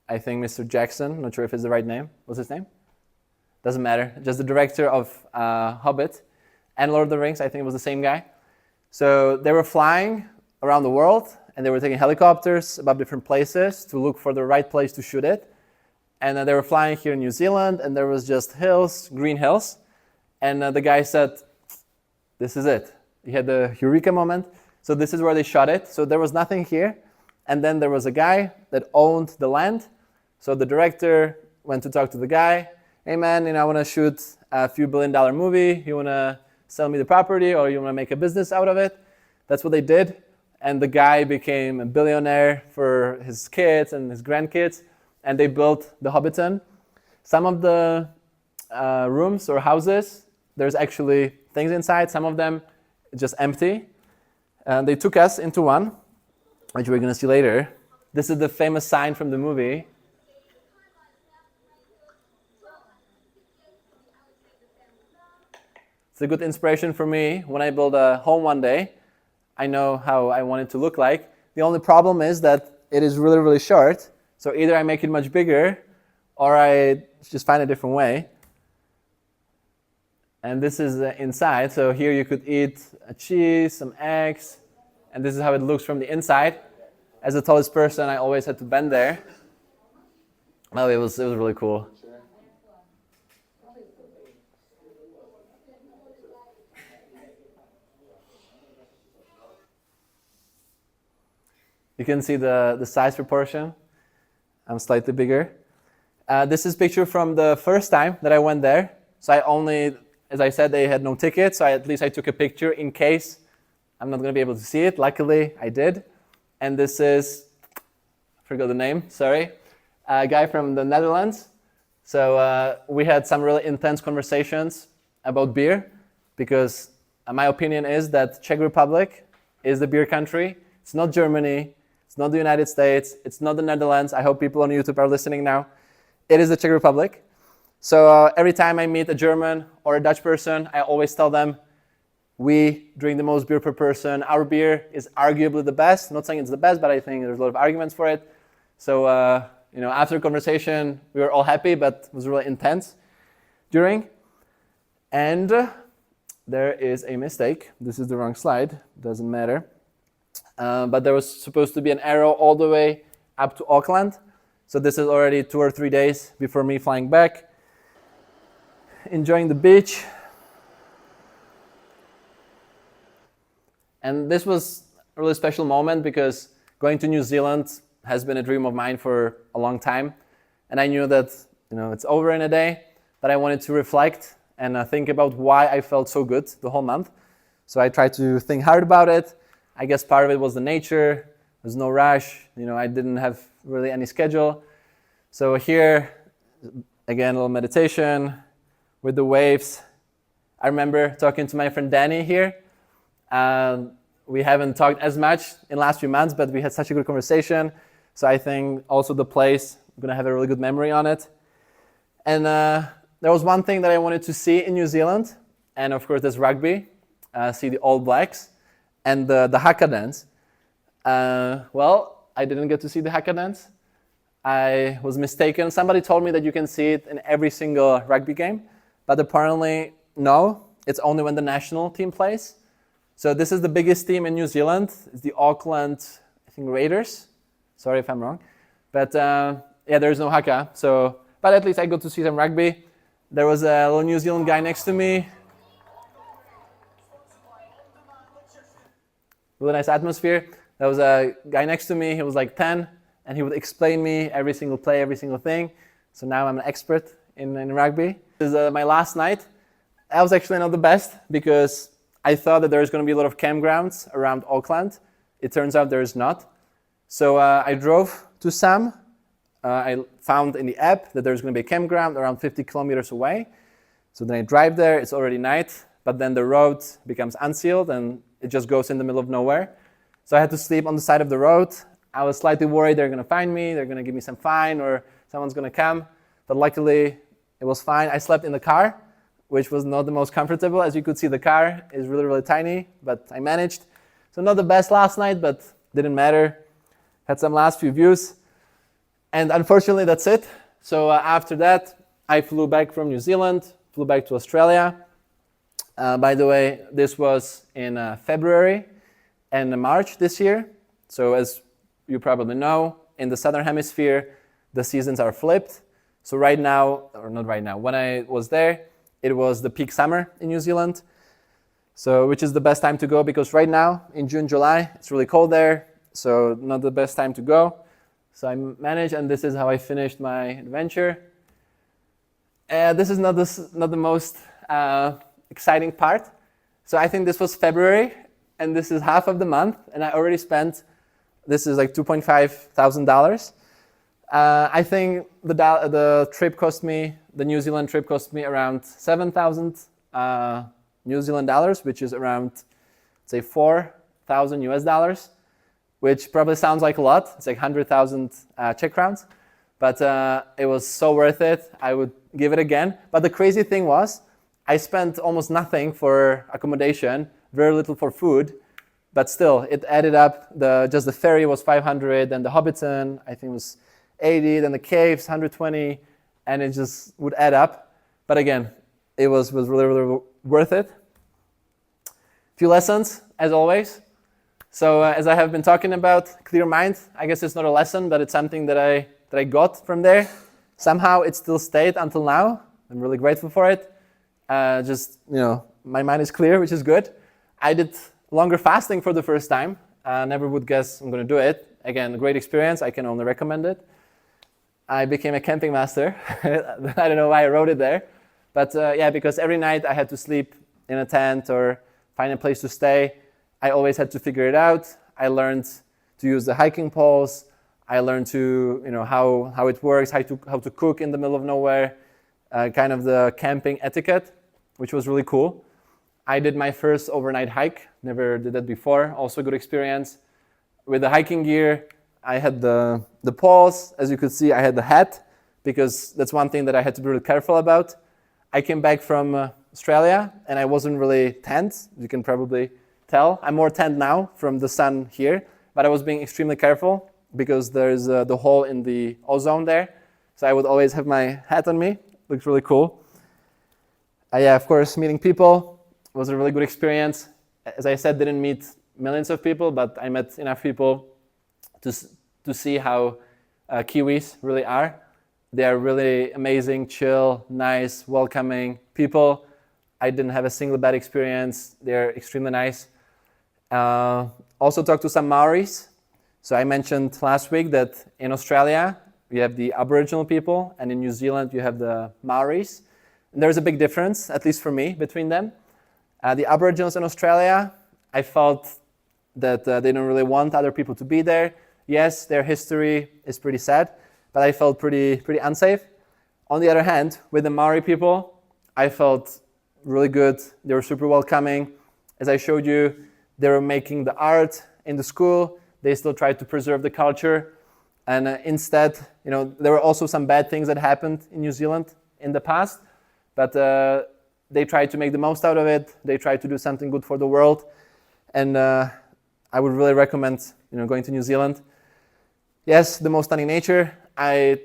I think Mr. Jackson, not sure if it's the right name. What's his name? Doesn't matter. Just the director of Hobbit and Lord of the Rings, I think it was the same guy. So they were flying around the world, and they were taking helicopters above different places to look for the right place to shoot it. And they were flying here in New Zealand, and there was just hills, green hills. And the guy said, this is it. He had the eureka moment. So this is where they shot it. So there was nothing here. And then there was a guy that owned the land. So the director went to talk to the guy. Hey man, I want to shoot a few $billion movie. You want to sell me the property, or you want to make a business out of it? That's what they did. And the guy became a billionaire for his kids and his grandkids. And they built the Hobbiton. Some of the rooms or houses, there's actually things inside. Some of them just empty. And they took us into one, which we're going to see later. This is the famous sign from the movie. It's a good inspiration for me when I build a home one day. I know how I want it to look like. The only problem is that it is really, really short. So either I make it much bigger, or I just find a different way. And this is inside. So here you could eat a cheese, some eggs, and this is how it looks from the inside. As the tallest person, I always had to bend there. Well, it was really cool. You can see the size proportion. I'm slightly bigger. This is a picture from the first time that I went there. So I only, as I said, they had no tickets, so at least I took a picture in case I'm not going to be able to see it. Luckily, I did. And this is, I forgot the name, sorry, a guy from the Netherlands. So we had some really intense conversations about beer, because my opinion is that Czech Republic is the beer country. It's not Germany. It's not the United States. It's not the Netherlands. I hope people on YouTube are listening now. It is the Czech Republic. So every time I meet a German or a Dutch person, I always tell them, we drink the most beer per person. Our beer is arguably the best. I'm not saying it's the best, but I think there's a lot of arguments for it. So after the conversation, we were all happy, but it was really intense during. And there is a mistake. This is the wrong slide. Doesn't matter. But there was supposed to be an arrow all the way up to Auckland. So this is already 2 or 3 days before me flying back. Enjoying the beach. And this was a really special moment, because going to New Zealand has been a dream of mine for a long time. And I knew that it's over in a day, but I wanted to reflect and think about why I felt so good the whole month. So I tried to think hard about it. I guess part of it was the nature. There's no rush. I didn't have really any schedule. So here, again, a little meditation with the waves. I remember talking to my friend Danny here. We haven't talked as much in the last few months, but we had such a good conversation. So I think also the place, I'm going to have a really good memory on it. And there was one thing that I wanted to see in New Zealand. And of course, there's rugby. See the All Blacks. And the haka dance. Well, I didn't get to see the haka dance. I was mistaken. Somebody told me that you can see it in every single rugby game, but apparently no, it's only when the national team plays. So this is the biggest team in New Zealand. It's the Auckland, I think, Raiders. Sorry if I'm wrong. But yeah, there's no haka. So, but at least I got to see some rugby. There was a little New Zealand guy next to me. Really nice atmosphere. There was a guy next to me. He was like 10, and he would explain me every single play, every single thing. So now I'm an expert in rugby. This is my last night. I was actually not the best, because I thought that there's going to be a lot of campgrounds around Auckland. It turns out there is not. So I drove to some. I found in the app that there's going to be a campground around 50 kilometers away. So then I drive there, it's already night, but then the road becomes unsealed and it just goes in the middle of nowhere. So I had to sleep on the side of the road. I was slightly worried they're going to find me, they're going to give me some fine, or someone's going to come. But luckily, it was fine. I slept in the car, which was not the most comfortable. As you could see, the car is really, really tiny, but I managed. So not the best last night, but didn't matter. Had some last few views. And unfortunately, that's it. So after that, I flew back from New Zealand, flew back to Australia. By the way, this was in February and March this year. So as you probably know, in the Southern Hemisphere, the seasons are flipped. So right now, or not right now, when I was there, it was the peak summer in New Zealand. So which is the best time to go, because right now, in June, July, it's really cold there. So not the best time to go. So I managed, and this is how I finished my adventure. This is not the most exciting part. So I think this was February, and this is half of the month, and I already spent, this is like $2,500. I think the trip cost me, the New Zealand trip cost me around 7,000 New Zealand dollars, which is around, say, 4,000 US dollars. Which probably sounds like a lot. It's like 100,000 Czech crowns. But it was so worth it. I would give it again. But the crazy thing was, I spent almost nothing for accommodation, very little for food. But still, it added up. Just the ferry was 500, then the Hobbiton, I think, was 80, then the caves, 120, and it just would add up. But again, it was really, really worth it. Few lessons, as always. So as I have been talking about, clear mind, I guess it's not a lesson, but it's something that I got from there. Somehow it still stayed until now. I'm really grateful for it. My mind is clear, which is good. I did longer fasting for the first time. Never would guess I'm going to do it. Again, great experience. I can only recommend it. I became a camping master. I don't know why I wrote it there. But because every night I had to sleep in a tent or find a place to stay. I always had to figure it out. I learned to use the hiking poles. I learned to, how it works, how to cook in the middle of nowhere, kind of the camping etiquette, which was really cool. I did my first overnight hike. Never did that before. Also a good experience. With the hiking gear, I had the poles. As you could see, I had the hat, because that's one thing that I had to be really careful about. I came back from Australia, and I wasn't really tanned. You can probably tell. I'm more tanned now from the sun here, but I was being extremely careful because there's the hole in the ozone there. So I would always have my hat on me. Looks really cool. Of course, meeting people was a really good experience. As I said, didn't meet millions of people, but I met enough people to see how Kiwis really are. They are really amazing, chill, nice, welcoming people. I didn't have a single bad experience. They're extremely nice. Also talked to some Maoris. So I mentioned last week that in Australia, we have the Aboriginal people, and in New Zealand, you have the Maoris. And there's a big difference, at least for me, between them. The Aboriginals in Australia, I felt that they don't really want other people to be there. Yes, their history is pretty sad, but I felt pretty unsafe. On the other hand, with the Maori people, I felt really good. They were super welcoming. As I showed you, they were making the art in the school. They still tried to preserve the culture. And instead, there were also some bad things that happened in New Zealand in the past, but they tried to make the most out of it. They tried to do something good for the world. And I would really recommend, going to New Zealand. Yes, the most stunning nature. I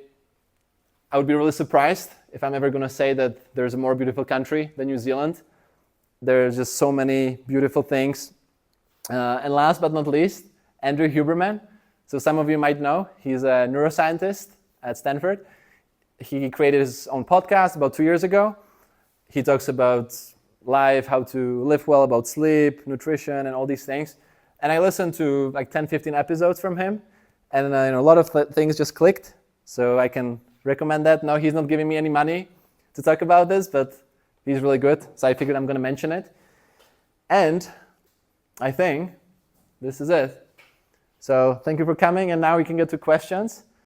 would be really surprised if I'm ever going to say that there's a more beautiful country than New Zealand. There's just so many beautiful things. And last but not least, Andrew Huberman. So some of you might know, he's a neuroscientist at Stanford. He created his own podcast about 2 years ago. He talks about life, how to live well, about sleep, nutrition, and all these things. And I listened to like 10, 15 episodes from him. And a lot of things just clicked. So I can recommend that. No, he's not giving me any money to talk about this, but he's really good. So I figured I'm going to mention it. And I think this is it. So thank you for coming, and now we can get to questions.